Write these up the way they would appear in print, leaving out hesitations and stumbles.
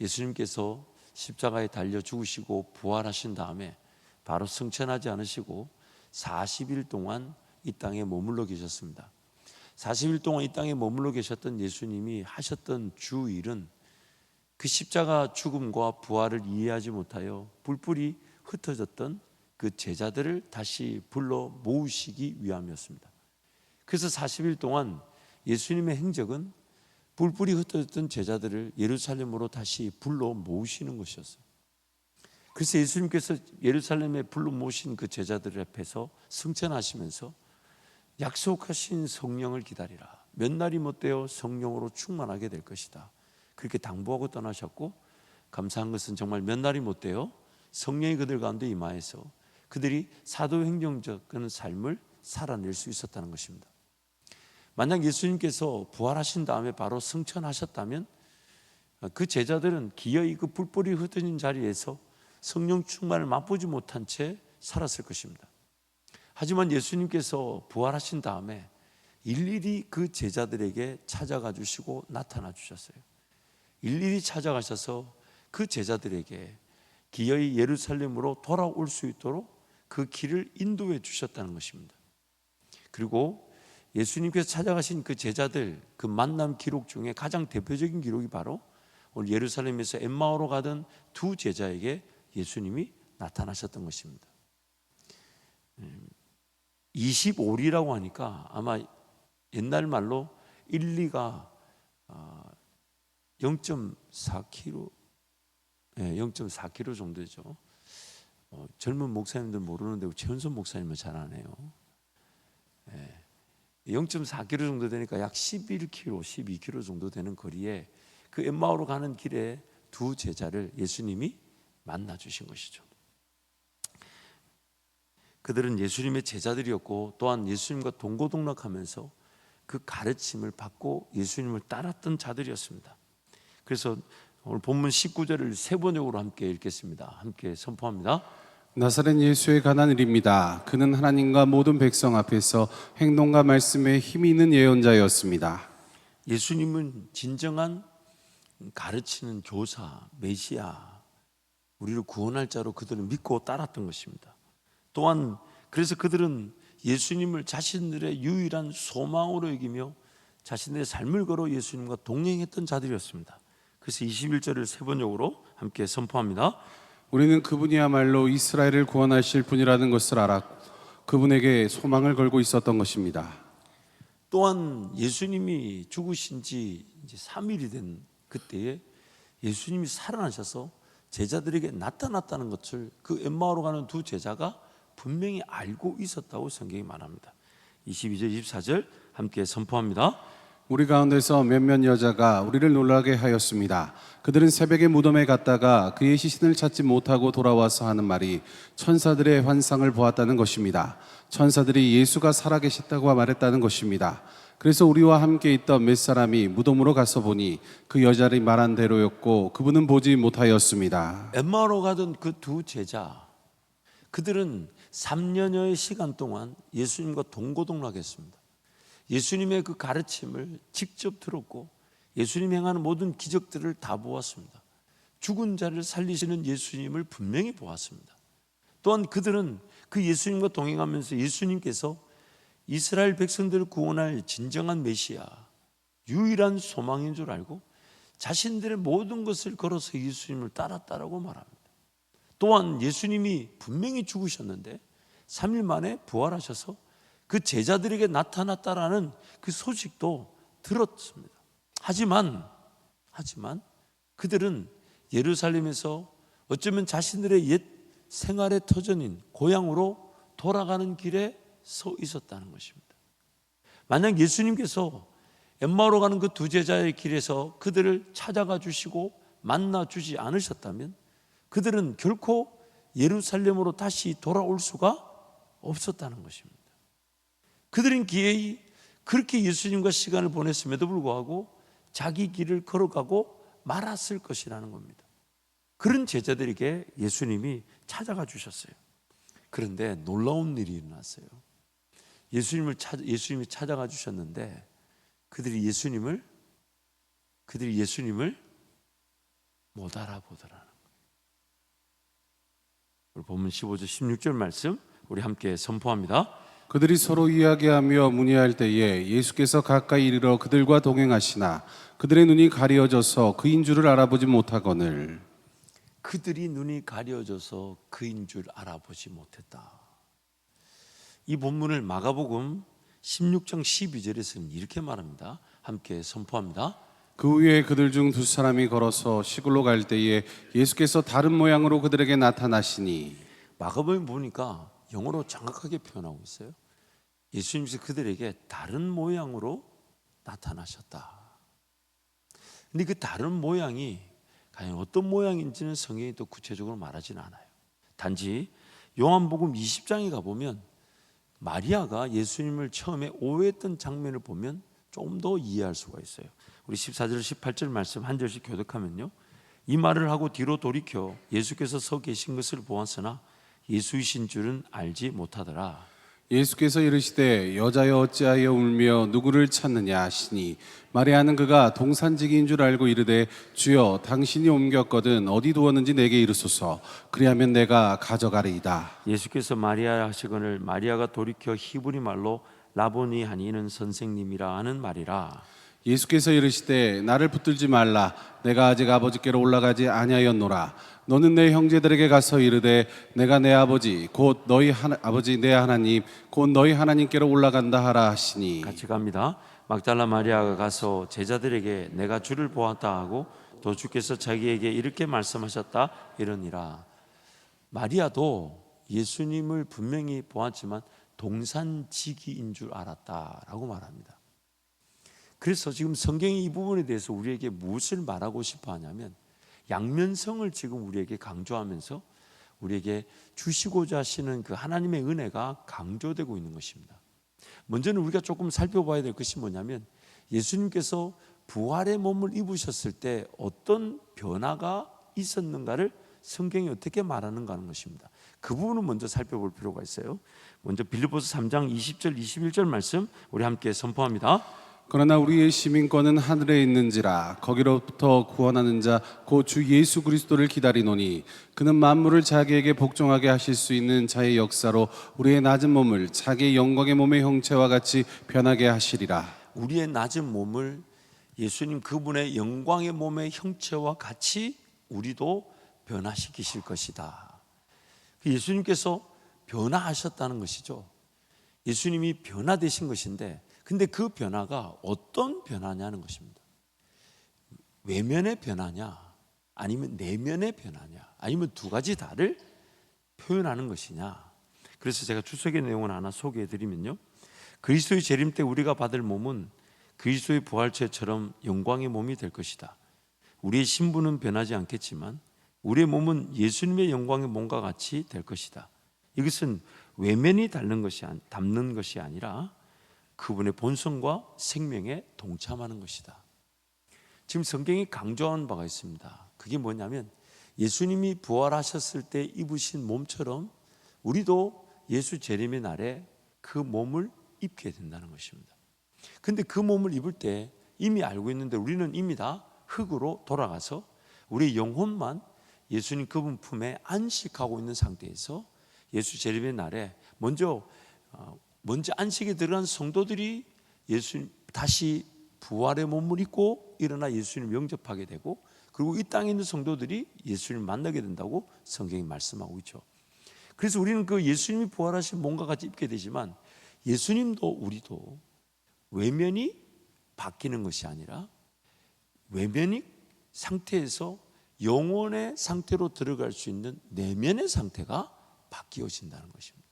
예수님께서 십자가에 달려 죽으시고 부활하신 다음에 바로 승천하지 않으시고 40일 동안 이 땅에 머물러 계셨습니다. 40일 동안 이 땅에 머물러 계셨던 예수님이 하셨던 주 일은 그 십자가 죽음과 부활을 이해하지 못하여 뿔뿔이 흩어졌던 그 제자들을 다시 불러 모으시기 위함이었습니다. 그래서 40일 동안 예수님의 행적은 뿔뿔이 흩어졌던 제자들을 예루살렘으로 다시 불러 모으시는 것이었어요. 그래서 예수님께서 예루살렘에 불러 모으신 그 제자들 앞에서 승천하시면서 약속하신 성령을 기다리라. 몇 날이 못되어 성령으로 충만하게 될 것이다. 그렇게 당부하고 떠나셨고, 감사한 것은 정말 몇 날이 못되어 성령이 그들 가운데 임하여서 그들이 사도행정적 그런 삶을 살아낼 수 있었다는 것입니다. 만약 예수님께서 부활하신 다음에 바로 승천하셨다면 그 제자들은 기어이 그 뿔뿔이 흩어진 자리에서 성령 충만을 맛보지 못한 채 살았을 것입니다. 하지만 예수님께서 부활하신 다음에 일일이 그 제자들에게 찾아가 주시고 나타나 주셨어요. 일일이 찾아가셔서 그 제자들에게 기어이 예루살렘으로 돌아올 수 있도록 그 길을 인도해 주셨다는 것입니다. 그리고 예수님께서 찾아가신 그 제자들 그 만남 기록 중에 가장 대표적인 기록이 바로 오늘 예루살렘에서 엠마오로 가던 두 제자에게 예수님이 나타나셨던 것입니다. 25리라고 하니까 아마 옛날 말로 1, 2가 0.4km, 0.4km 정도 되죠. 젊은 목사님들 모르는데 최은선 목사님은 잘 아네요. 0.4km 정도 되니까 약 11km, 12km 정도 되는 거리에 그 엠마오로 가는 길에 두 제자를 예수님이 만나 주신 것이죠. 그들은 예수님의 제자들이었고 또한 예수님과 동고동락하면서 그 가르침을 받고 예수님을 따랐던 자들이었습니다. 그래서 오늘 본문 19절을 세 번역으로 함께 읽겠습니다. 함께 선포합니다. 나사렛 예수에 관한 일입니다. 그는 하나님과 모든 백성 앞에서 행동과 말씀에 힘이 있는 예언자였습니다. 예수님은 진정한 가르치는 교사, 메시아, 우리를 구원할 자로 그들은 믿고 따랐던 것입니다. 또한 그래서 그들은 예수님을 자신들의 유일한 소망으로 여기며 자신들의 삶을 걸어 예수님과 동행했던 자들이었습니다. 그래서 21절을 세 번역으로 함께 선포합니다. 우리는 그분이야말로 이스라엘을 구원하실 분이라는 것을 알았고 그분에게 소망을 걸고 있었던 것입니다. 또한 예수님이 죽으신 지 이제 3일이 된 그때에 예수님이 살아나셔서 제자들에게 나타났다는 것을 그 엠마오로 가는 두 제자가 분명히 알고 있었다고 성경이 말합니다. 22절 24절 함께 선포합니다. 우리 가운데서 몇몇 여자가 우리를 놀라게 하였습니다. 그들은 새벽에 무덤에 갔다가 그의 시신을 찾지 못하고 돌아와서 하는 말이 천사들의 환상을 보았다는 것입니다. 천사들이 예수가 살아계셨다고 말했다는 것입니다. 그래서 우리와 함께 있던 몇 사람이 무덤으로 가서 보니 그 여자들이 말한 대로였고 그분은 보지 못하였습니다. 엠마오로 가던 그 두 제자, 그들은 3년여의 시간 동안 예수님과 동고동락했습니다. 예수님의 그 가르침을 직접 들었고 예수님이 행하는 모든 기적들을 다 보았습니다. 죽은 자를 살리시는 예수님을 분명히 보았습니다. 또한 그들은 그 예수님과 동행하면서 예수님께서 이스라엘 백성들을 구원할 진정한 메시아, 유일한 소망인 줄 알고 자신들의 모든 것을 걸어서 예수님을 따랐다라고 말합니다. 또한 예수님이 분명히 죽으셨는데 3일 만에 부활하셔서 그 제자들에게 나타났다라는 그 소식도 들었습니다. 하지만 그들은 예루살렘에서 어쩌면 자신들의 옛 생활의 터전인 고향으로 돌아가는 길에 서 있었다는 것입니다. 만약 예수님께서 엠마오로 가는 그 두 제자의 길에서 그들을 찾아가 주시고 만나 주지 않으셨다면 그들은 결코 예루살렘으로 다시 돌아올 수가 없었다는 것입니다. 그들은 기어이 그렇게 예수님과 시간을 보냈음에도 불구하고 자기 길을 걸어가고 말았을 것이라는 겁니다. 그런 제자들에게 예수님이 찾아가 주셨어요. 그런데 놀라운 일이 일어났어요. 예수님이 찾아가 주셨는데 그들이 예수님을 못 알아보더라는. 우리 본문 15절 16절 말씀 우리 함께 선포합니다. 그들이 서로 이야기하며 문의할 때에 예수께서 가까이 이르러 그들과 동행하시나 그들의 눈이 가려져서 그인 줄을 알아보지 못하거늘. 그들이 눈이 가려져서 그인 줄 알아보지 못했다. 이 본문을 마가복음 16장 12절에서는 이렇게 말합니다. 함께 선포합니다. 그 후에 그들 중 두 사람이 걸어서 시골로 갈 때에 예수께서 다른 모양으로 그들에게 나타나시니. 마가복음 보니까 영어로 정확하게 표현하고 있어요. 예수님께서 그들에게 다른 모양으로 나타나셨다. 근데 그 다른 모양이 과연 어떤 모양인지는 성경이 또 구체적으로 말하지는 않아요. 단지 요한복음 20장에 가보면 마리아가 예수님을 처음에 오해했던 장면을 보면 좀 더 이해할 수가 있어요. 우리 14절 18절 말씀 한 절씩 교독하면요, 이 말을 하고 뒤로 돌이켜 예수께서 서 계신 것을 보았으나 예수이신 줄은 알지 못하더라. 예수께서 이르시되 여자여 어찌하여 울며 누구를 찾느냐 하시니 마리아는 그가 동산지기인 줄 알고 이르되 주여 당신이 옮겼거든 어디 두었는지 내게 이르소서 그리하면 내가 가져가리이다. 예수께서 마리아 하시거늘 마리아가 돌이켜 히브리 말로 라보니 하니 이는 선생님이라 하는 말이라. 예수께서 이르시되 나를 붙들지 말라 내가 아직 아버지께로 올라가지 아니하였노라. 너는 내 형제들에게 가서 이르되 내가 내 아버지 곧 너희 아버지 내 하나님 곧 너희 하나님께로 올라간다 하라 하시니. 같이 갑니다. 막달라 마리아가 가서 제자들에게 내가 주를 보았다 하고 또 주께서 자기에게 이렇게 말씀하셨다 이러니라. 마리아도 예수님을 분명히 보았지만 동산지기인 줄 알았다라고 말합니다. 그래서 지금 성경이 이 부분에 대해서 우리에게 무엇을 말하고 싶어 하냐면 양면성을 지금 우리에게 강조하면서 우리에게 주시고자 하시는 그 하나님의 은혜가 강조되고 있는 것입니다. 먼저는 우리가 조금 살펴봐야 될 것이 뭐냐면 예수님께서 부활의 몸을 입으셨을 때 어떤 변화가 있었는가를 성경이 어떻게 말하는가 하는 것입니다. 그 부분은 먼저 살펴볼 필요가 있어요. 먼저 빌립보서 3장 20절 21절 말씀 우리 함께 선포합니다. 그러나 우리의 시민권은 하늘에 있는지라 거기로부터 구원하는 자 곧 주 예수 그리스도를 기다리노니 그는 만물을 자기에게 복종하게 하실 수 있는 자의 역사로 우리의 낮은 몸을 자기의 영광의 몸의 형체와 같이 변하게 하시리라. 우리의 낮은 몸을 예수님 그분의 영광의 몸의 형체와 같이 우리도 변화시키실 것이다. 예수님께서 변화하셨다는 것이죠. 예수님이 변화되신 것인데 근데 그 변화가 어떤 변화냐는 것입니다. 외면의 변화냐 아니면 내면의 변화냐 아니면 두 가지 다를 표현하는 것이냐. 그래서 제가 주석의 내용을 하나 소개해 드리면요, 그리스도의 재림 때 우리가 받을 몸은 그리스도의 부활체처럼 영광의 몸이 될 것이다. 우리의 신분은 변하지 않겠지만 우리의 몸은 예수님의 영광의 몸과 같이 될 것이다. 이것은 외면이 담는 것이 아니라 그분의 본성과 생명에 동참하는 것이다. 지금 성경이 강조하는 바가 있습니다. 그게 뭐냐면 예수님이 부활하셨을 때 입으신 몸처럼 우리도 예수 재림의 날에 그 몸을 입게 된다는 것입니다. 근데 그 몸을 입을 때 이미 알고 있는데 우리는 이미 다 흙으로 돌아가서 우리의 영혼만 예수님 그분 품에 안식하고 있는 상태에서 예수 재림의 날에 먼저 안식에 들어간 성도들이 예수님 다시 부활의 몸을 입고 일어나 예수님 영접하게 되고 그리고 이 땅에 있는 성도들이 예수님 만나게 된다고 성경이 말씀하고 있죠. 그래서 우리는 그 예수님이 부활하신 몸과 같이 입게 되지만 예수님도 우리도 외면이 바뀌는 것이 아니라 외면의 상태에서 영혼의 상태로 들어갈 수 있는 내면의 상태가 바뀌어진다는 것입니다.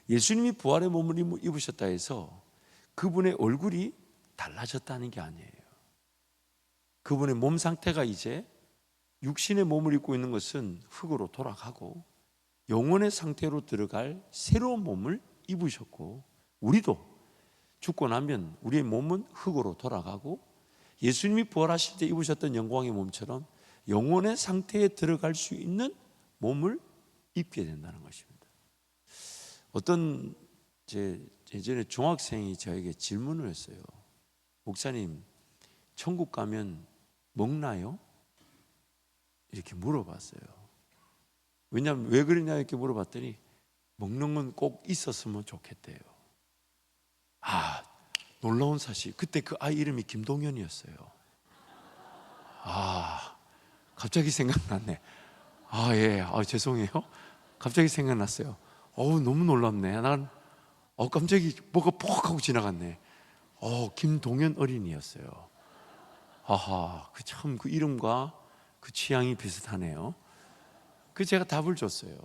예수님이 부활의 몸을 입으셨다 해서 그분의 얼굴이 달라졌다는 게 아니에요. 그분의 몸 상태가 이제 육신의 몸을 입고 있는 것은 흙으로 돌아가고 영혼의 상태로 들어갈 새로운 몸을 입으셨고 우리도 죽고 나면 우리의 몸은 흙으로 돌아가고 예수님이 부활하실 때 입으셨던 영광의 몸처럼 영혼의 상태에 들어갈 수 있는 몸을 입게 된다는 것입니다. 어떤 예전에 중학생이 저에게 질문을 했어요. 목사님, 천국 가면 먹나요? 이렇게 물어봤어요. 왜냐하면 왜 그러냐 이렇게 물어봤더니 먹는 건 꼭 있었으면 좋겠대요. 아, 놀라운 사실. 그때 그 아이 이름이 김동현이었어요. 아, 갑자기 생각났네. 아, 예, 죄송해요. 갑자기 생각났어요. 너무 놀랍네. 난 깜짝이 뭐가 퍽 하고 지나갔네. 김동현 어린이였어요. 아하, 그 이름과 그 취향이 비슷하네요. 제가 답을 줬어요.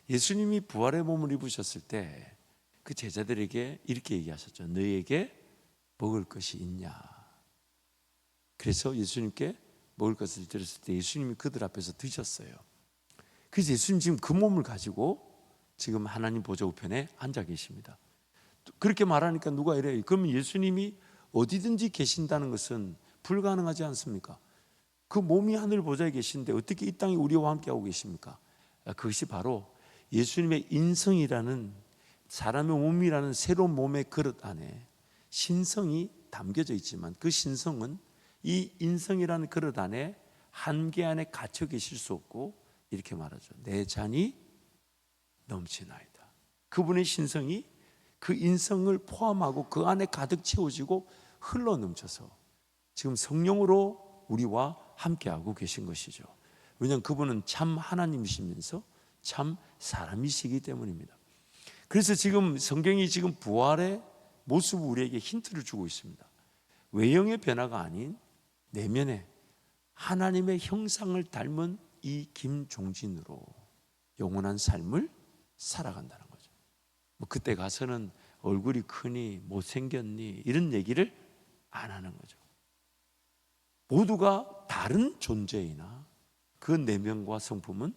예수님이 부활의 몸을 입으셨을 때 그 제자들에게 이렇게 얘기하셨죠. 너희에게 먹을 것이 있냐. 그래서 예수님께 먹을 것을 드렸을 때 예수님이 그들 앞에서 드셨어요. 그래서 예수님 지금 그 몸을 가지고 지금 하나님 보좌 우편에 앉아 계십니다. 그렇게 말하니까 누가 이래요. 그러면 예수님이 어디든지 계신다는 것은 불가능하지 않습니까? 그 몸이 하늘 보좌에 계신데 어떻게 이 땅에 우리와 함께하고 계십니까? 그것이 바로 예수님의 인성이라는, 사람의 몸이라는 새로운 몸의 그릇 안에 신성이 담겨져 있지만 그 신성은 이 인성이라는 그릇 안에 한계 안에 갇혀 계실 수 없고, 이렇게 말하죠. 내 잔이 넘치나이다. 그분의 신성이 그 인성을 포함하고 그 안에 가득 채워지고 흘러 넘쳐서 지금 성령으로 우리와 함께하고 계신 것이죠. 왜냐하면 그분은 참 하나님이시면서 참 사람이시기 때문입니다. 그래서 지금 성경이 지금 부활의 모습을 우리에게 힌트를 주고 있습니다. 외형의 변화가 아닌 내면의 하나님의 형상을 닮은 이 김종진으로 영원한 삶을 살아간다는 거죠. 그때 가서는 얼굴이 크니 못생겼니 이런 얘기를 안 하는 거죠. 모두가 다른 존재이나 그 내면과 성품은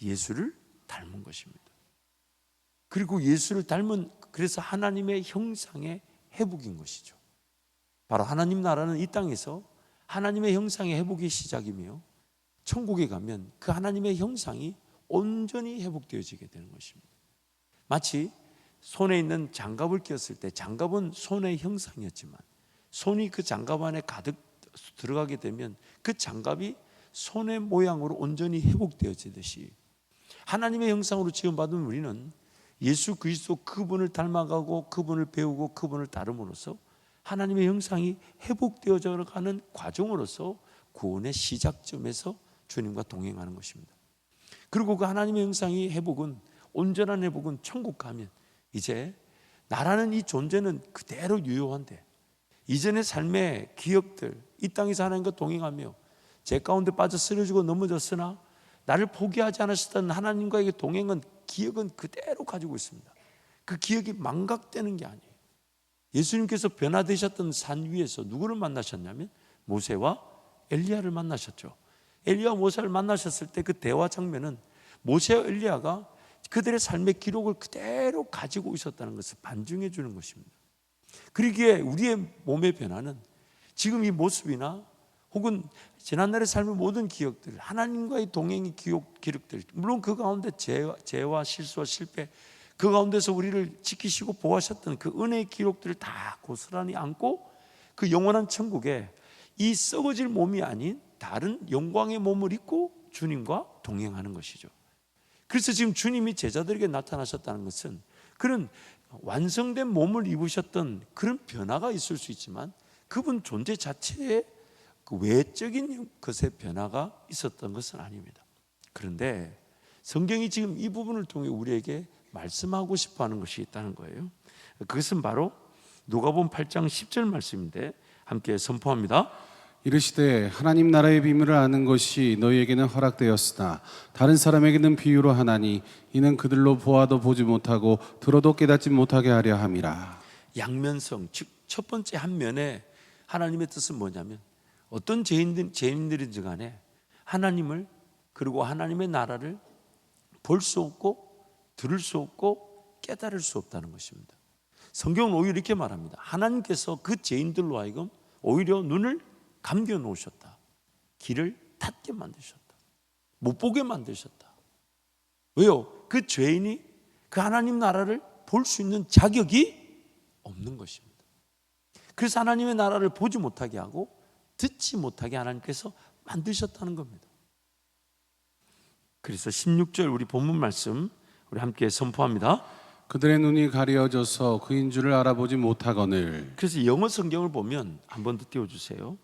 예수를 닮은 것입니다. 그리고 예수를 닮은, 그래서 하나님의 형상의 회복인 것이죠. 바로 하나님 나라는 이 땅에서 하나님의 형상의 회복이 시작이며 천국에 가면 그 하나님의 형상이 온전히 회복되어지게 되는 것입니다. 마치 손에 있는 장갑을 끼웠을 때 장갑은 손의 형상이었지만 손이 그 장갑 안에 가득 들어가게 되면 그 장갑이 손의 모양으로 온전히 회복되어지듯이 하나님의 형상으로 지음받은 우리는 예수 그리스도 그분을 닮아가고 그분을 배우고 그분을 따름으로써 하나님의 형상이 회복되어져 가는 과정으로서 구원의 시작점에서 주님과 동행하는 것입니다. 그리고 그 하나님의 형상이 회복은, 온전한 회복은 천국 가면 이제 나라는 이 존재는 그대로 유효한데 이전의 삶의 기억들, 이 땅에서 하나님과 동행하며 제 가운데 빠져 쓰러지고 넘어졌으나 나를 포기하지 않으셨던 하나님과의 동행은, 기억은 그대로 가지고 있습니다. 그 기억이 망각되는 게 아니에요. 예수님께서 변화되셨던 산 위에서 누구를 만나셨냐면 모세와 엘리야를 만나셨죠. 엘리야와 모세를 만나셨을 때 그 대화 장면은 모세와 엘리야가 그들의 삶의 기록을 그대로 가지고 있었다는 것을 반증해 주는 것입니다. 그러기에 우리의 몸의 변화는 지금 이 모습이나 혹은 지난날의 삶의 모든 기억들, 하나님과의 동행의 기록들, 물론 그 가운데 죄와 실수와 실패, 그 가운데서 우리를 지키시고 보호하셨던 그 은혜의 기록들을 다 고스란히 안고 그 영원한 천국에 이 썩어질 몸이 아닌 다른 영광의 몸을 입고 주님과 동행하는 것이죠. 그래서 지금 주님이 제자들에게 나타나셨다는 것은 그런 완성된 몸을 입으셨던 그런 변화가 있을 수 있지만 그분 존재 자체에 그 외적인 것의 변화가 있었던 것은 아닙니다. 그런데 성경이 지금 이 부분을 통해 우리에게 말씀하고 싶어 하는 것이 있다는 거예요. 그것은 바로 누가복음 8장 10절 말씀인데 함께 선포합니다. 이르시되 하나님 나라의 비밀을 아는 것이 너희에게는 허락되었으나 다른 사람에게는 비유로 하나니 이는 그들로 보아도 보지 못하고 들어도 깨닫지 못하게 하려 함이라. 양면성, 즉 첫 번째 한 면에 하나님의 뜻은 뭐냐면 어떤 죄인들인지 간에 하나님을, 그리고 하나님의 나라를 볼 수 없고 들을 수 없고 깨달을 수 없다는 것입니다. 성경은 오히려 이렇게 말합니다. 하나님께서 그 죄인들로 하여금 오히려 눈을 감겨 놓으셨다. 길을 닫게 만드셨다. 못 보게 만드셨다. 왜요? 그 죄인이 그 하나님 나라를 볼 수 있는 자격이 없는 것입니다. 그래서 하나님의 나라를 보지 못하게 하고 듣지 못하게 하나님께서 만드셨다는 겁니다. 그래서 16절 우리 본문 말씀 우리 함께 선포합니다. 그들의 눈이 가려져서 그인 줄을 알아보지 못하거늘. 그래서 영어 성경을 보면 한 번 더 띄워주세요.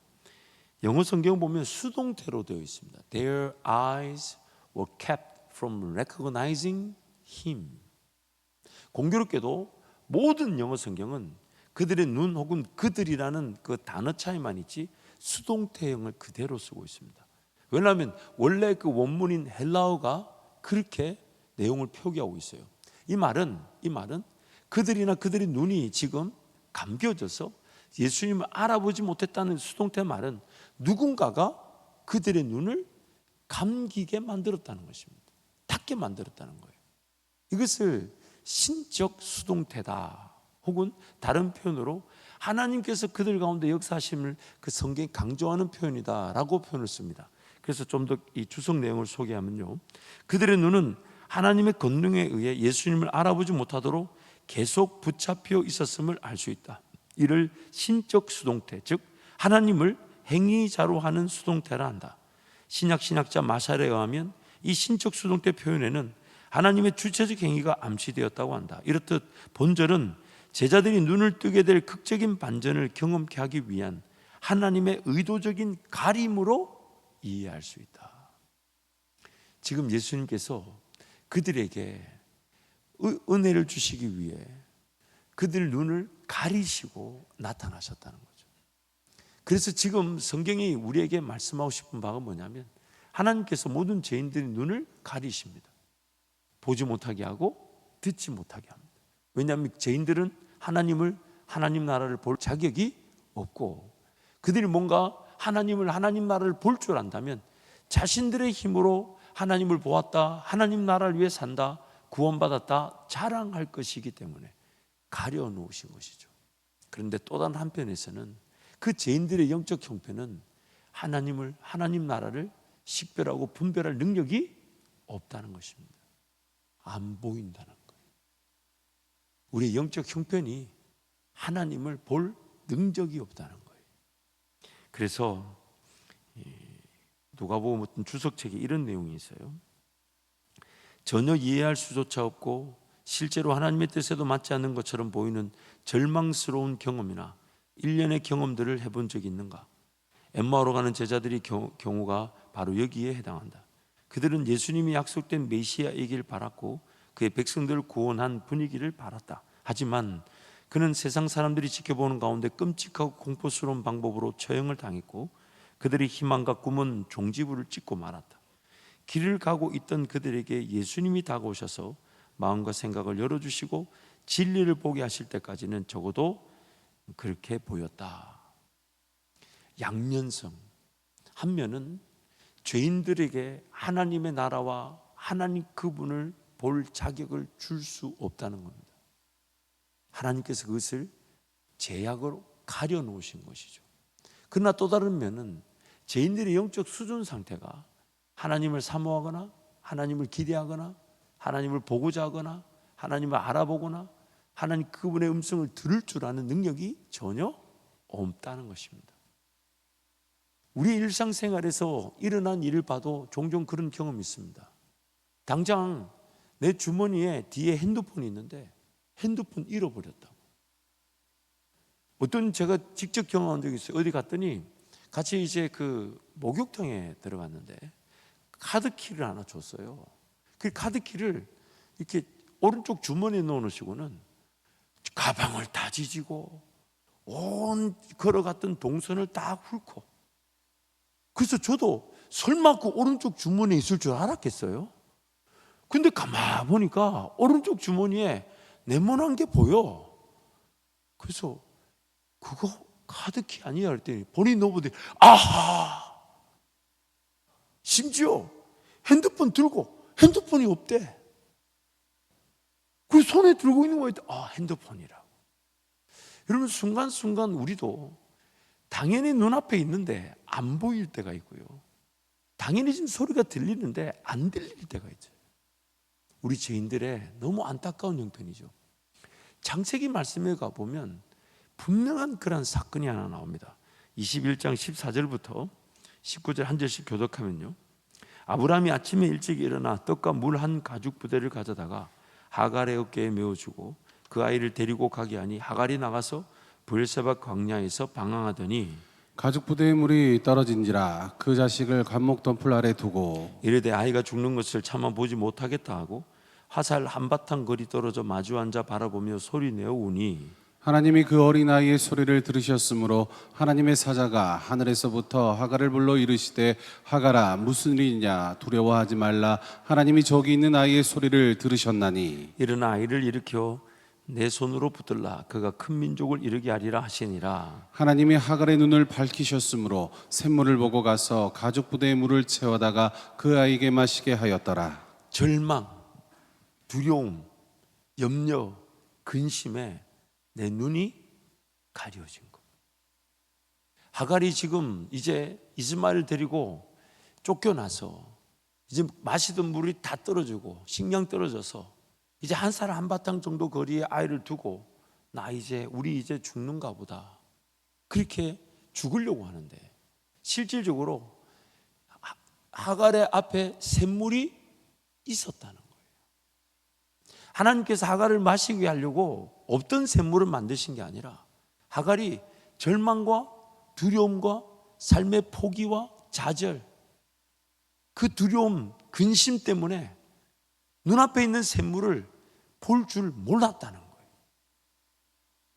영어 성경 보면 수동태로 되어 있습니다. Their eyes were kept from recognizing him. 공교롭게도 모든 영어 성경은 그들의 눈 혹은 그들이라는 그 단어 차이만 있지 수동태형을 그대로 쓰고 있습니다. 왜냐하면 원래 그 원문인 헬라어가 그렇게 내용을 표기하고 있어요. 이 말은 그들이나 그들의 눈이 지금 감겨져서 예수님을 알아보지 못했다는 수동태 말은 누군가가 그들의 눈을 감기게 만들었다는 것입니다. 닫게 만들었다는 거예요. 이것을 신적 수동태다 혹은 다른 표현으로 하나님께서 그들 가운데 역사하심을 그 성경이 강조하는 표현이다라고 표현을 씁니다. 그래서 좀 더 이 주석 내용을 소개하면요, 그들의 눈은 하나님의 권능에 의해 예수님을 알아보지 못하도록 계속 붙잡혀 있었음을 알 수 있다. 이를 신적 수동태, 즉 하나님을 행위자로 하는 수동태라 한다. 신약신학자 마샬에 의하면 이 신적 수동태 표현에는 하나님의 주체적 행위가 암시되었다고 한다. 이렇듯 본절은 제자들이 눈을 뜨게 될 극적인 반전을 경험케 하기 위한 하나님의 의도적인 가림으로 이해할 수 있다. 지금 예수님께서 그들에게 은혜를 주시기 위해 그들 눈을 가리시고 나타나셨다는 거죠. 그래서 지금 성경이 우리에게 말씀하고 싶은 바가 뭐냐면 하나님께서 모든 죄인들의 눈을 가리십니다. 보지 못하게 하고 듣지 못하게 합니다. 왜냐하면 죄인들은 하나님 나라를 볼 자격이 없고, 그들이 뭔가 하나님 나라를 볼 줄 안다면 자신들의 힘으로 하나님을 보았다, 하나님 나라를 위해 산다, 구원받았다 자랑할 것이기 때문에 가려놓으신 것이죠. 그런데 또 다른 한편에서는 그 죄인들의 영적 형편은 하나님 나라를 식별하고 분별할 능력이 없다는 것입니다. 안 보인다는 거예요. 우리의 영적 형편이 하나님을 볼 능력이 없다는 거예요. 그래서 누가복음 어떤 주석책에 이런 내용이 있어요. 전혀 이해할 수조차 없고 실제로 하나님의 뜻에도 맞지 않는 것처럼 보이는 절망스러운 경험이나 일련의 경험들을 해본 적이 있는가? 엠마오로 가는 제자들의 경우가 바로 여기에 해당한다. 그들은 예수님이 약속된 메시아이길 바랐고 그의 백성들을 구원한 분위기를 바랐다. 하지만 그는 세상 사람들이 지켜보는 가운데 끔찍하고 공포스러운 방법으로 처형을 당했고 그들의 희망과 꿈은 종지부를 찍고 말았다. 길을 가고 있던 그들에게 예수님이 다가오셔서 마음과 생각을 열어주시고 진리를 보게 하실 때까지는 적어도 그렇게 보였다. 양면성, 한 면은 죄인들에게 하나님의 나라와 하나님 그분을 볼 자격을 줄 수 없다는 겁니다. 하나님께서 그것을 제약으로 가려놓으신 것이죠. 그러나 또 다른 면은 죄인들의 영적 수준 상태가 하나님을 사모하거나 하나님을 기대하거나 하나님을 보고자 하거나 하나님을 알아보거나 하나님 그분의 음성을 들을 줄 아는 능력이 전혀 없다는 것입니다. 우리 일상생활에서 일어난 일을 봐도 종종 그런 경험이 있습니다. 당장 내 주머니에 뒤에 핸드폰이 있는데 핸드폰 잃어버렸다고. 어떤 제가 직접 경험한 적이 있어요. 어디 갔더니 같이 이제 그 목욕탕에 들어갔는데 카드키를 하나 줬어요. 그 카드키를 이렇게 오른쪽 주머니에 넣어놓으시고는 가방을 다 지지고 온 걸어갔던 동선을 다 훑고, 그래서 저도 설마 그 오른쪽 주머니에 있을 줄 알았겠어요? 근데 가만 보니까 오른쪽 주머니에 네모난 게 보여. 그래서 그거 카드키 아니야 했더니 본인이 넣어보더니 아하, 심지어 핸드폰 들고 핸드폰이 없대. 그래서 손에 들고 있는 거에 핸드폰이라고. 여러분, 순간순간 우리도 당연히 눈앞에 있는데 안 보일 때가 있고요, 당연히 지금 소리가 들리는데 안 들릴 때가 있죠. 우리 죄인들의 너무 안타까운 형편이죠. 창세기 말씀에 가보면 분명한 그런 사건이 하나 나옵니다. 21장 14절부터 19절 한 절씩 교독하면요, 아브라함이 아침에 일찍 일어나 떡과 물 한 가죽 부대를 가져다가 하갈의 어깨에 메어주고 그 아이를 데리고 가게 하니 하갈이 나가서 브엘세바 광야에서 방황하더니 가죽 부대의 물이 떨어진지라 그 자식을 관목 덤불 아래 두고 이르되 아이가 죽는 것을 차마 보지 못하겠다 하고 화살 한바탕 거리 떨어져 마주 앉아 바라보며 소리내어 우니 하나님이 그 어린아이의 소리를 들으셨으므로 하나님의 사자가 하늘에서부터 하갈을 불러 이르시되 하갈아 무슨 일이냐 두려워하지 말라 하나님이 저기 있는 아이의 소리를 들으셨나니 일어나 아이를 일으켜 내 손으로 붙들라 그가 큰 민족을 이르게 하리라 하시니라. 하나님이 하갈의 눈을 밝히셨으므로 샘물을 보고 가서 가죽 부대의 물을 채워다가 그 아이에게 마시게 하였더라. 절망, 두려움, 염려, 근심에 내 눈이 가려진 것. 하갈이 지금 이제 이스마엘 데리고 쫓겨나서 이제 마시던 물이 다 떨어지고 식량 떨어져서 이제 한 사람 한바탕 정도 거리에 아이를 두고 우리 이제 죽는가 보다 그렇게 죽으려고 하는데 실질적으로 하갈의 앞에 샘물이 있었다는 거예요. 하나님께서 하갈을 마시게 하려고 없던 샘물을 만드신 게 아니라 하갈이 절망과 두려움과 삶의 포기와 좌절, 그 두려움, 근심 때문에 눈앞에 있는 샘물을 볼 줄 몰랐다는 거예요.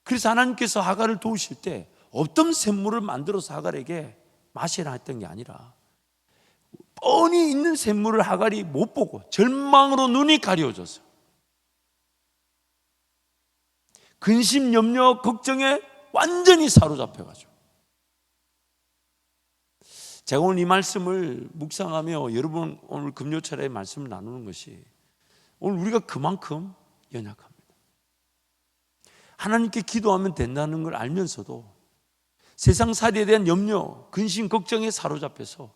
그래서 하나님께서 하갈을 도우실 때 없던 샘물을 만들어서 하갈에게 마시라 했던 게 아니라 뻔히 있는 샘물을 하갈이 못 보고 절망으로 눈이 가려워져서 근심, 염려, 걱정에 완전히 사로잡혀가지고 제가 오늘 이 말씀을 묵상하며 여러분 오늘 금요철에 말씀을 나누는 것이 오늘 우리가 그만큼 연약합니다. 하나님께 기도하면 된다는 걸 알면서도 세상살이에 대한 염려, 근심, 걱정에 사로잡혀서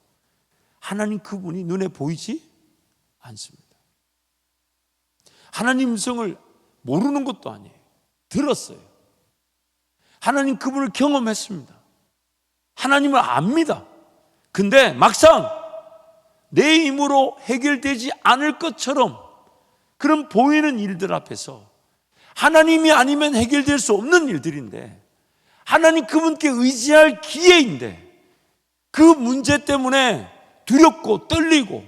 하나님 그분이 눈에 보이지 않습니다. 하나님 음성을 모르는 것도 아니에요. 들었어요. 하나님 그분을 경험했습니다. 하나님을 압니다. 근데 막상 내 힘으로 해결되지 않을 것처럼 그런 보이는 일들 앞에서 하나님이 아니면 해결될 수 없는 일들인데 하나님 그분께 의지할 기회인데 그 문제 때문에 두렵고 떨리고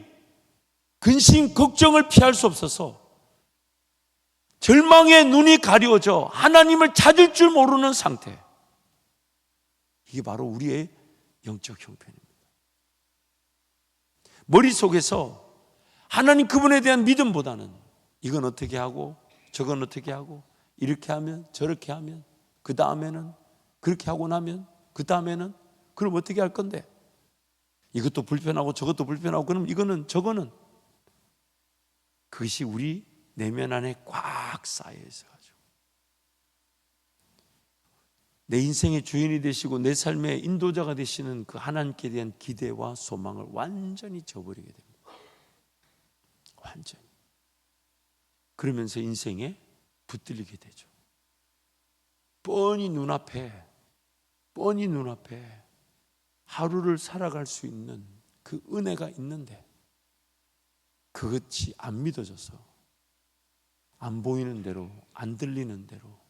근심, 걱정을 피할 수 없어서 절망의 눈이 가려져 하나님을 찾을 줄 모르는 상태. 이게 바로 우리의 영적 형편입니다. 머릿속에서 하나님 그분에 대한 믿음보다는 이건 어떻게 하고 저건 어떻게 하고 이렇게 하면 저렇게 하면 그 다음에는 그렇게 하고 나면 그 다음에는 그럼 어떻게 할 건데 이것도 불편하고 저것도 불편하고 그럼 이거는 저거는 그것이 우리 내면 안에 꽉 쌓여 있어가지고 내 인생의 주인이 되시고 내 삶의 인도자가 되시는 그 하나님께 대한 기대와 소망을 완전히 저버리게 됩니다. 완전히. 그러면서 인생에 붙들리게 되죠. 뻔히 눈앞에 하루를 살아갈 수 있는 그 은혜가 있는데 그것이 안 믿어져서 안 보이는 대로 안 들리는 대로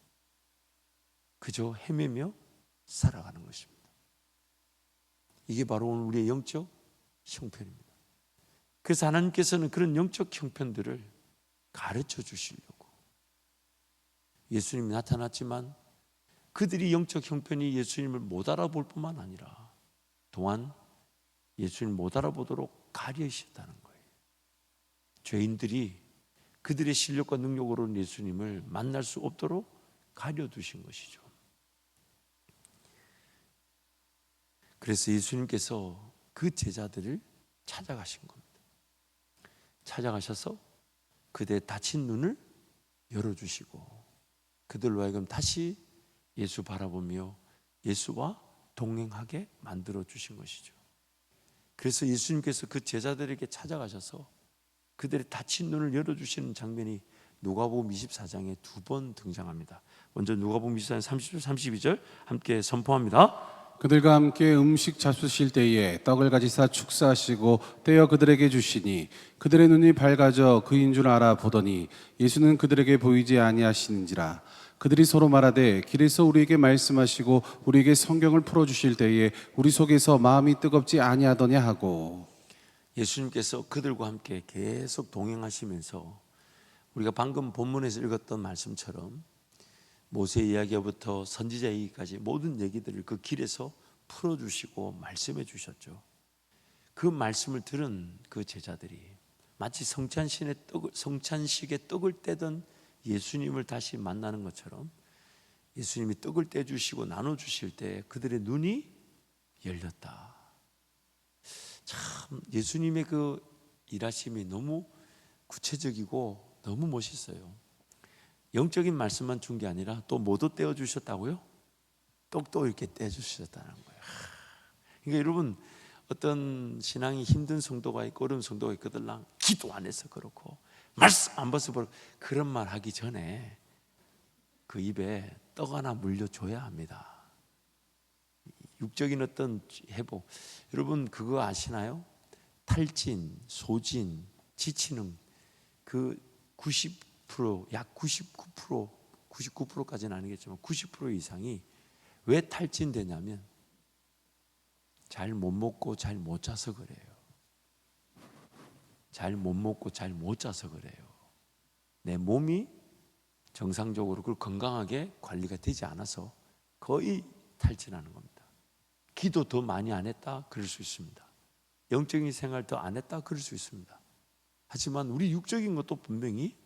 그저 헤매며 살아가는 것입니다. 이게 바로 오늘 우리의 영적 형편입니다. 그래서 하나님께서는 그런 영적 형편들을 가르쳐 주시려고 예수님이 나타났지만 그들이 영적 형편이 예수님을 못 알아볼 뿐만 아니라 또한 예수님을 못 알아보도록 가려주셨다는 거예요. 죄인들이 그들의 실력과 능력으로는 예수님을 만날 수 없도록 가려두신 것이죠. 그래서 예수님께서 그 제자들을 찾아가신 겁니다. 찾아가셔서 그들의 다친 눈을 열어주시고 그들로 하여금 다시 예수 바라보며 예수와 동행하게 만들어 주신 것이죠. 그래서 예수님께서 그 제자들에게 찾아가셔서 그들의 다친 눈을 열어주시는 장면이 누가복음 24장에 두 번 등장합니다. 먼저 누가복음 24장 30절 32절 함께 선포합니다. 그들과 함께 음식 잡수실 때에 떡을 가지사 축사하시고 떼어 그들에게 주시니 그들의 눈이 밝아져 그인 줄 알아보더니 예수는 그들에게 보이지 아니하시는지라. 그들이 서로 말하되 길에서 우리에게 말씀하시고 우리에게 성경을 풀어주실 때에 우리 속에서 마음이 뜨겁지 아니하더냐 하고. 예수님께서 그들과 함께 계속 동행하시면서 우리가 방금 본문에서 읽었던 말씀처럼 모세 이야기부터 선지자 얘기까지 모든 얘기들을 그 길에서 풀어주시고 말씀해 주셨죠. 그 말씀을 들은 그 제자들이 마치 성찬식에 떡을 떼던 예수님을 다시 만나는 것처럼 예수님이 떡을 떼주시고 나눠주실 때 그들의 눈이 열렸다. 참 예수님의 그 일하심이 너무 구체적이고 너무 멋있어요. 영적인 말씀만 준 게 아니라 또 뭐도 떼어주셨다고요? 떡도 이렇게 떼주셨다는 거예요. 그러니까 여러분 어떤 신앙이 힘든 성도가 있고 어려운 성도가 있거든요. 기도 안 해서 그렇고 말씀 안 봐서 그렇고 그런 말 하기 전에 그 입에 떡 하나 물려줘야 합니다. 육적인 어떤 회복. 여러분 그거 아시나요? 탈진, 소진, 지치는 그 90%, 약 99%, 99%까지는 아니겠지만 90% 이상이 왜 탈진되냐면 잘 못 먹고 잘 못 자서 그래요. 잘 못 먹고 잘 못 자서 그래요. 내 몸이 정상적으로 그리고 건강하게 관리가 되지 않아서 거의 탈진하는 겁니다. 기도 더 많이 안 했다? 그럴 수 있습니다. 영적인 생활 더 안 했다? 그럴 수 있습니다. 하지만 우리 육적인 것도 분명히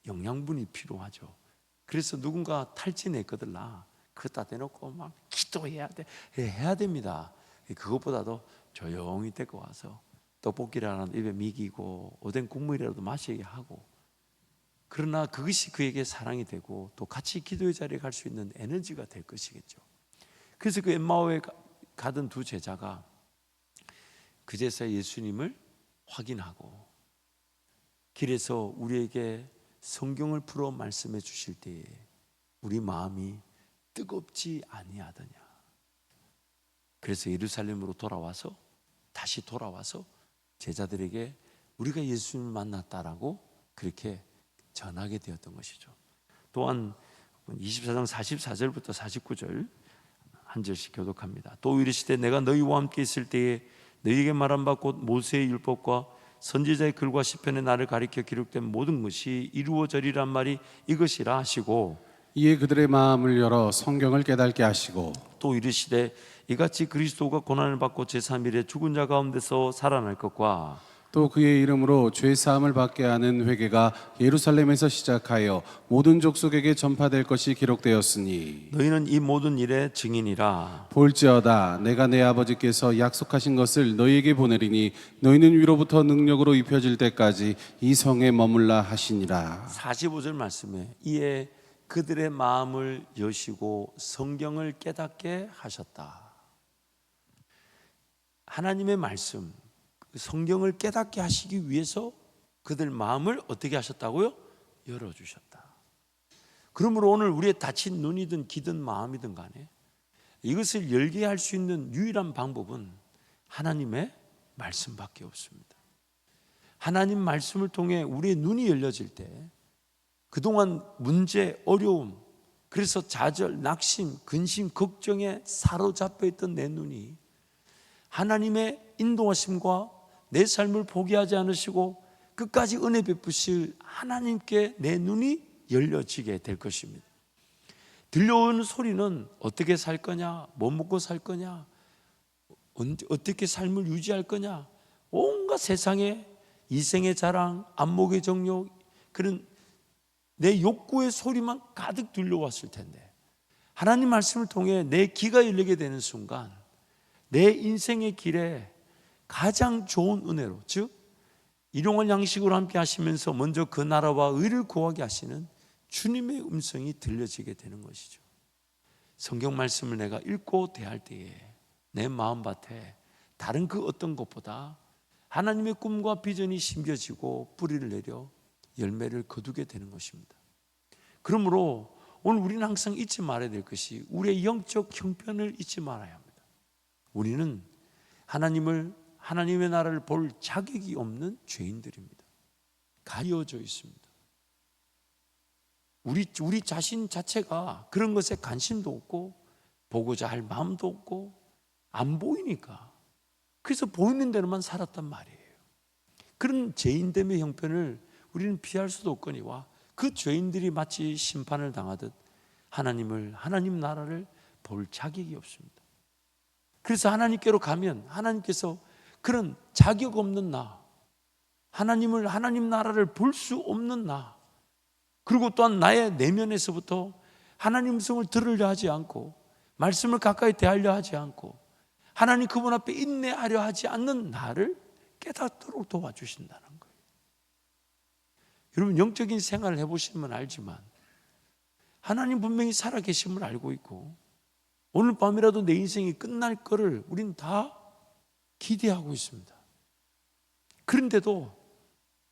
영양분이 필요하죠. 그래서 누군가 탈진했거든요. 그거 다 대놓고 막 기도해야 돼. 해야 됩니다. 그것보다도 조용히 데리고 와서 떡볶이라는 입에 미기고 오뎅 국물이라도 마시게 하고, 그러나 그것이 그에게 사랑이 되고 또 같이 기도의 자리에 갈 수 있는 에너지가 될 것이겠죠. 그래서 그 엠마오에 가던 두 제자가 그제서야 예수님을 확인하고 길에서 우리에게 성경을 풀어 말씀해 주실 때에 우리 마음이 뜨겁지 아니하더냐. 그래서 예루살렘으로 다시 돌아와서 제자들에게 우리가 예수님을 만났다라고 그렇게 전하게 되었던 것이죠. 또한 24장 44절부터 49절 한 절씩 교독합니다. 또 이르시되 내가 너희와 함께 있을 때에 너희에게 말한 바 곧 모세의 율법과 선지자의 글과 시편의 나를 가리켜 기록된 모든 것이 이루어지리란 말이 이것이라 하시고, 이에 그들의 마음을 열어 성경을 깨닫게 하시고 또 이르시되 이같이 그리스도가 고난을 받고 제3일에 죽은 자 가운데서 살아날 것과 또 그의 이름으로 죄 사함을 받게 하는 회개가 예루살렘에서 시작하여 모든 족속에게 전파될 것이 기록되었으니 너희는 이 모든 일의 증인이라. 볼지어다 내가 내 아버지께서 약속하신 것을 너희에게 보내리니 너희는 위로부터 능력으로 입혀질 때까지 이 성에 머물라 하시니라. 45절 말씀에 이에 그들의 마음을 여시고 성경을 깨닫게 하셨다. 하나님의 말씀, 성경을 깨닫게 하시기 위해서 그들 마음을 어떻게 하셨다고요? 열어주셨다. 그러므로 오늘 우리의 다친 눈이든 기든 마음이든 간에 이것을 열게 할 수 있는 유일한 방법은 하나님의 말씀밖에 없습니다. 하나님 말씀을 통해 우리의 눈이 열려질 때 그동안 문제, 어려움, 그래서 좌절, 낙심, 근심, 걱정에 사로잡혀 있던 내 눈이 하나님의 인도하심과 내 삶을 포기하지 않으시고 끝까지 은혜 베푸실 하나님께 내 눈이 열려지게 될 것입니다. 들려오는 소리는 어떻게 살 거냐, 뭐 먹고 살 거냐, 어떻게 삶을 유지할 거냐, 온갖 세상의 이생의 자랑, 안목의 정욕, 그런 내 욕구의 소리만 가득 들려왔을 텐데 하나님 말씀을 통해 내 귀가 열리게 되는 순간 내 인생의 길에 가장 좋은 은혜로, 즉 일용할 양식으로 함께 하시면서 먼저 그 나라와 의를 구하게 하시는 주님의 음성이 들려지게 되는 것이죠. 성경 말씀을 내가 읽고 대할 때에 내 마음밭에 다른 그 어떤 것보다 하나님의 꿈과 비전이 심겨지고 뿌리를 내려 열매를 거두게 되는 것입니다. 그러므로 오늘 우리는 항상 잊지 말아야 될 것이 우리의 영적 형편을 잊지 말아야 합니다. 우리는 하나님의 나라를 볼 자격이 없는 죄인들입니다. 가려져 있습니다. 우리 자신 자체가 그런 것에 관심도 없고 보고자 할 마음도 없고 안 보이니까, 그래서 보이는 대로만 살았단 말이에요. 그런 죄인됨의 형편을 우리는 피할 수도 없거니와 그 죄인들이 마치 심판을 당하듯 하나님 나라를 볼 자격이 없습니다. 그래서 하나님께로 가면 하나님께서 그런 자격 없는 나, 하나님 나라를 볼 수 없는 나, 그리고 또한 나의 내면에서부터 하나님 음성을 들으려 하지 않고 말씀을 가까이 대하려 하지 않고 하나님 그분 앞에 인내하려 하지 않는 나를 깨닫도록 도와주신다는 거예요. 여러분, 영적인 생활을 해보시면 알지만 하나님 분명히 살아계심을 알고 있고 오늘 밤이라도 내 인생이 끝날 거를 우린 다 기대하고 있습니다. 그런데도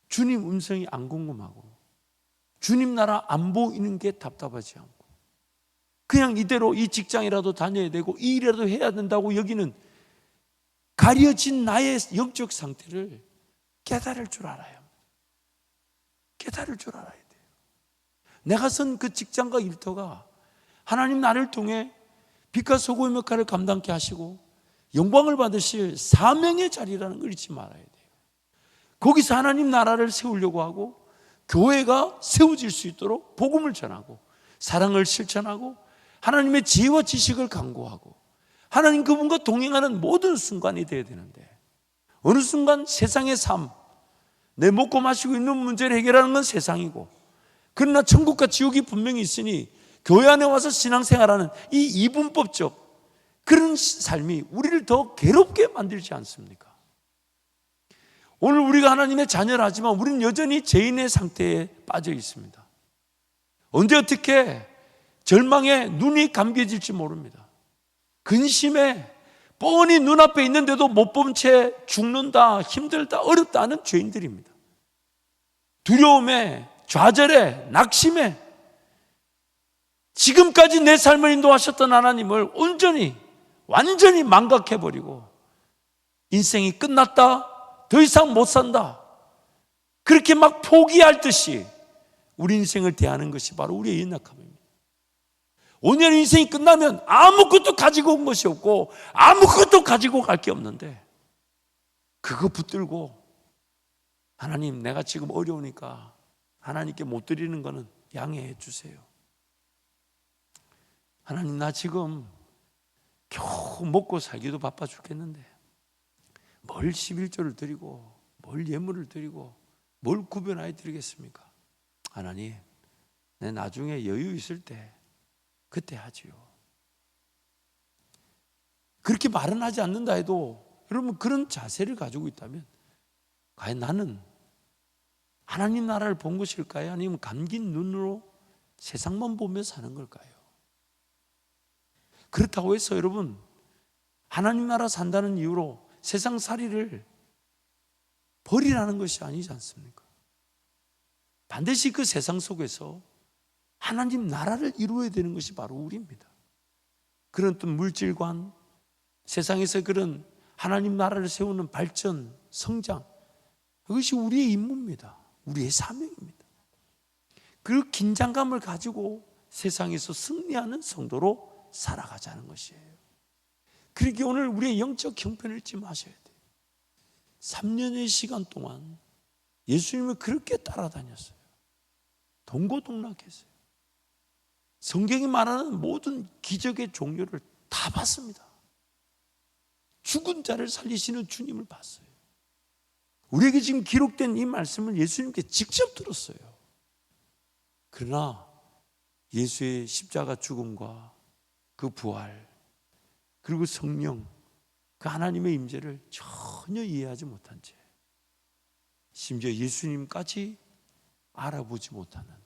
주님 음성이 안 궁금하고 주님 나라 안 보이는 게 답답하지 않고 그냥 이대로 이 직장이라도 다녀야 되고 이 일이라도 해야 된다고 여기는 가려진 나의 영적 상태를 깨달을 줄 알아야 합니다. 깨달을 줄 알아야 돼요. 내가 선 그 직장과 일터가 하나님 나를 통해 빛과 소금의 역할을 감당케 하시고 영광을 받으실 사명의 자리라는 걸 잊지 말아야 돼요. 거기서 하나님 나라를 세우려고 하고 교회가 세워질 수 있도록 복음을 전하고 사랑을 실천하고 하나님의 지혜와 지식을 강구하고 하나님 그분과 동행하는 모든 순간이 되어야 되는데 어느 순간 세상의 삶, 내 먹고 마시고 있는 문제를 해결하는 건 세상이고 그러나 천국과 지옥이 분명히 있으니 교회 안에 와서 신앙생활하는 이 이분법적 그런 삶이 우리를 더 괴롭게 만들지 않습니까? 오늘 우리가 하나님의 자녀라지만 우리는 여전히 죄인의 상태에 빠져 있습니다. 언제 어떻게 절망에 눈이 감겨질지 모릅니다. 근심에 뻔히 눈앞에 있는데도 못 본 채 죽는다, 힘들다, 어렵다 하는 죄인들입니다. 두려움에, 좌절에, 낙심에 지금까지 내 삶을 인도하셨던 하나님을 완전히 망각해버리고 인생이 끝났다, 더 이상 못 산다, 그렇게 막 포기할 듯이 우리 인생을 대하는 것이 바로 우리의 연약함입니다. 오늘 인생이 끝나면 아무것도 가지고 온 것이 없고 아무것도 가지고 갈 게 없는데 그거 붙들고 하나님, 내가 지금 어려우니까 하나님께 못 드리는 거는 양해해 주세요. 하나님, 나 지금 겨우 먹고 살기도 바빠 죽겠는데 뭘 11조를 드리고 뭘 예물을 드리고 뭘 구별하여 드리겠습니까? 하나님, 내 나중에 여유 있을 때 그때 하지요. 그렇게 말은 하지 않는다 해도 여러분 그런 자세를 가지고 있다면 과연 나는 하나님 나라를 본 것일까요? 아니면 감긴 눈으로 세상만 보며 사는 걸까요? 그렇다고 해서 여러분 하나님 나라 산다는 이유로 세상살이를 버리라는 것이 아니지 않습니까? 반드시 그 세상 속에서 하나님 나라를 이루어야 되는 것이 바로 우리입니다. 그런 어떤 물질관, 세상에서 그런 하나님 나라를 세우는 발전, 성장, 그것이 우리의 임무입니다. 우리의 사명입니다. 그 긴장감을 가지고 세상에서 승리하는 성도로 살아가자는 것이에요. 그러기에 오늘 우리의 영적 형편을 잊지 마셔야 돼요. 3년의 시간 동안 예수님을 그렇게 따라다녔어요. 동고동락했어요. 성경이 말하는 모든 기적의 종류를 다 봤습니다. 죽은 자를 살리시는 주님을 봤어요. 우리에게 지금 기록된 이 말씀을 예수님께 직접 들었어요. 그러나 예수의 십자가 죽음과 그 부활, 그리고 성령, 그 하나님의 임재를 전혀 이해하지 못한 채 심지어 예수님까지 알아보지 못하는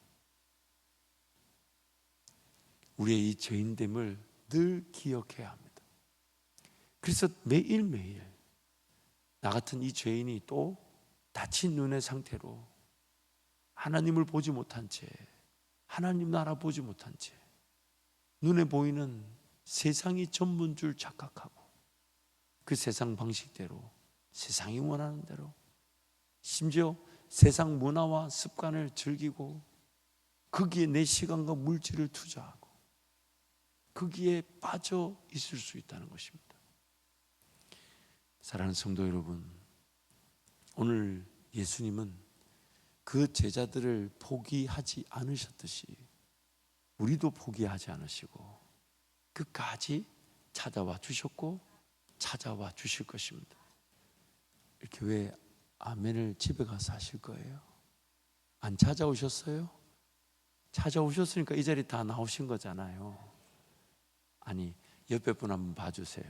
우리의 이 죄인됨을 늘 기억해야 합니다. 그래서 매일매일 나 같은 이 죄인이 또 다친 눈의 상태로 하나님을 보지 못한 채, 하나님 나라 보지 못한 채 눈에 보이는 세상이 전부인 줄 착각하고 그 세상 방식대로, 세상이 원하는 대로, 심지어 세상 문화와 습관을 즐기고 거기에 내 시간과 물질을 투자하고 거기에 빠져 있을 수 있다는 것입니다. 사랑하는 성도 여러분, 오늘 예수님은 그 제자들을 포기하지 않으셨듯이 우리도 포기하지 않으시고 끝까지 찾아와 주셨고 찾아와 주실 것입니다. 이렇게 왜 아멘을 집에 가서 하실 거예요? 안 찾아오셨어요? 찾아오셨으니까 이 자리 다 나오신 거잖아요. 아니, 옆에 분 한번 봐주세요.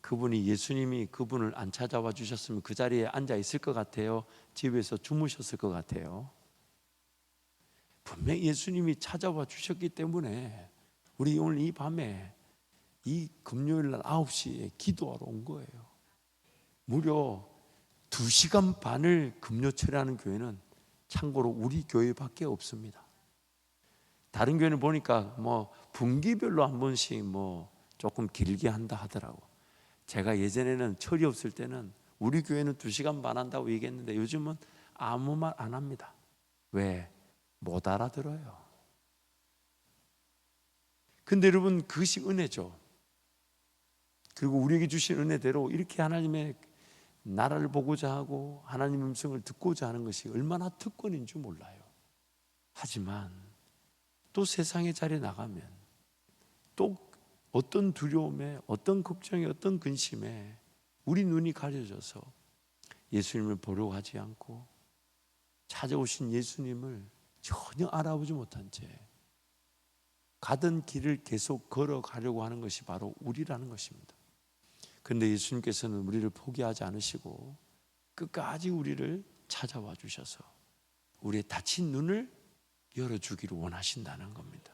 그분이, 예수님이 그분을 안 찾아와 주셨으면 그 자리에 앉아 있을 것 같아요? 집에서 주무셨을 것 같아요? 분명히 예수님이 찾아와 주셨기 때문에 우리 오늘 이 밤에 이 금요일 날 9시에 기도하러 온 거예요. 무려 2시간 반을 금요 철회하는 교회는 참고로 우리 교회밖에 없습니다. 다른 교회는 보니까 뭐 분기별로 한 번씩 뭐 조금 길게 한다 하더라고. 제가 예전에는 철이 없을 때는 우리 교회는 2시간 반 한다고 얘기했는데 요즘은 아무 말 안 합니다. 왜? 못 알아들어요. 근데 여러분, 그것이 은혜죠. 그리고 우리에게 주신 은혜대로 이렇게 하나님의 나라를 보고자 하고 하나님의 음성을 듣고자 하는 것이 얼마나 특권인 줄 몰라요. 하지만 또 세상의 자리에 나가면 또 어떤 두려움에, 어떤 걱정에, 어떤 근심에 우리 눈이 가려져서 예수님을 보러 가지 않고 찾아오신 예수님을 전혀 알아보지 못한 채 가던 길을 계속 걸어가려고 하는 것이 바로 우리라는 것입니다. 그런데 예수님께서는 우리를 포기하지 않으시고 끝까지 우리를 찾아와 주셔서 우리의 닫힌 눈을 열어주기를 원하신다는 겁니다.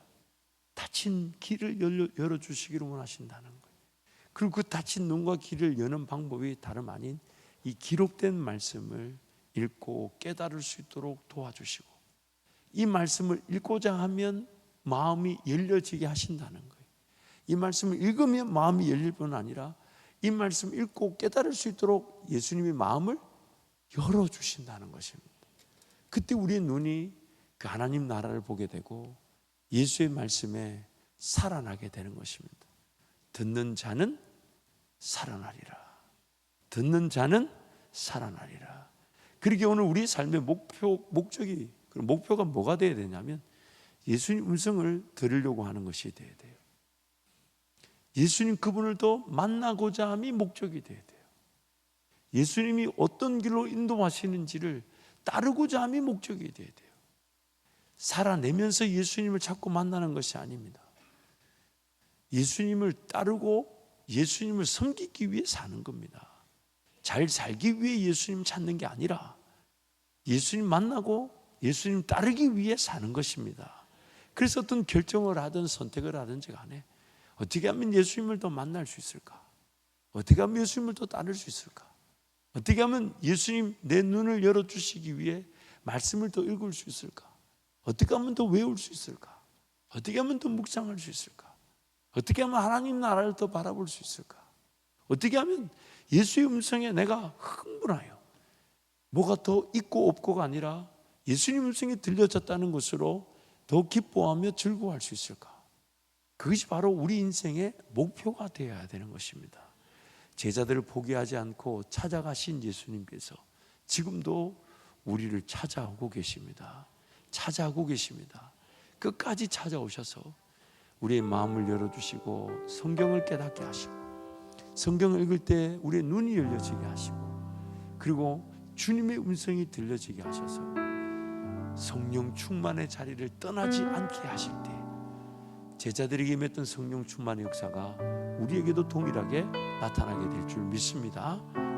닫힌 길을 열어주시기를 원하신다는 거예요. 그리고 그 닫힌 눈과 길을 여는 방법이 다름 아닌 이 기록된 말씀을 읽고 깨달을 수 있도록 도와주시고 이 말씀을 읽고자 하면 마음이 열려지게 하신다는 거예요. 이 말씀을 읽으면 마음이 열릴 뿐 아니라 이 말씀을 읽고 깨달을 수 있도록 예수님이 마음을 열어주신다는 것입니다. 그때 우리의 눈이 그 하나님 나라를 보게 되고 예수의 말씀에 살아나게 되는 것입니다. 듣는 자는 살아나리라. 듣는 자는 살아나리라. 그렇게 오늘 우리 삶의 목표가 뭐가 되어야 되냐면 예수님 음성을 들으려고 하는 것이 되어야 돼요. 예수님 그분을 더 만나고자 함이 목적이 되어야 돼요. 예수님이 어떤 길로 인도하시는지를 따르고자 함이 목적이 되어야 돼요. 살아내면서 예수님을 자꾸 만나는 것이 아닙니다. 예수님을 따르고 예수님을 섬기기 위해 사는 겁니다. 잘 살기 위해 예수님 찾는 게 아니라 예수님 만나고 예수님 따르기 위해 사는 것입니다. 그래서 어떤 결정을 하든 선택을 하든지 간에 어떻게 하면 예수님을 더 만날 수 있을까? 어떻게 하면 예수님을 더 따를 수 있을까? 어떻게 하면 예수님 내 눈을 열어주시기 위해 말씀을 더 읽을 수 있을까? 어떻게 하면 더 외울 수 있을까? 어떻게 하면 더 묵상할 수 있을까? 어떻게 하면 하나님 나라를 더 바라볼 수 있을까? 어떻게 하면 예수의 음성에 내가 흥분하여 뭐가 더 있고 없고가 아니라 예수님 음성이 들려졌다는 것으로 더 기뻐하며 즐거워할 수 있을까? 그것이 바로 우리 인생의 목표가 되어야 되는 것입니다. 제자들을 포기하지 않고 찾아가신 예수님께서 지금도 우리를 찾아오고 계십니다. 찾아오고 계십니다. 끝까지 찾아오셔서 우리의 마음을 열어주시고 성경을 깨닫게 하시고 성경을 읽을 때 우리의 눈이 열려지게 하시고 그리고 주님의 음성이 들려지게 하셔서 성령 충만의 자리를 떠나지 않게 하실 때 제자들에게 임했던 성령 충만의 역사가 우리에게도 동일하게 나타나게 될 줄 믿습니다.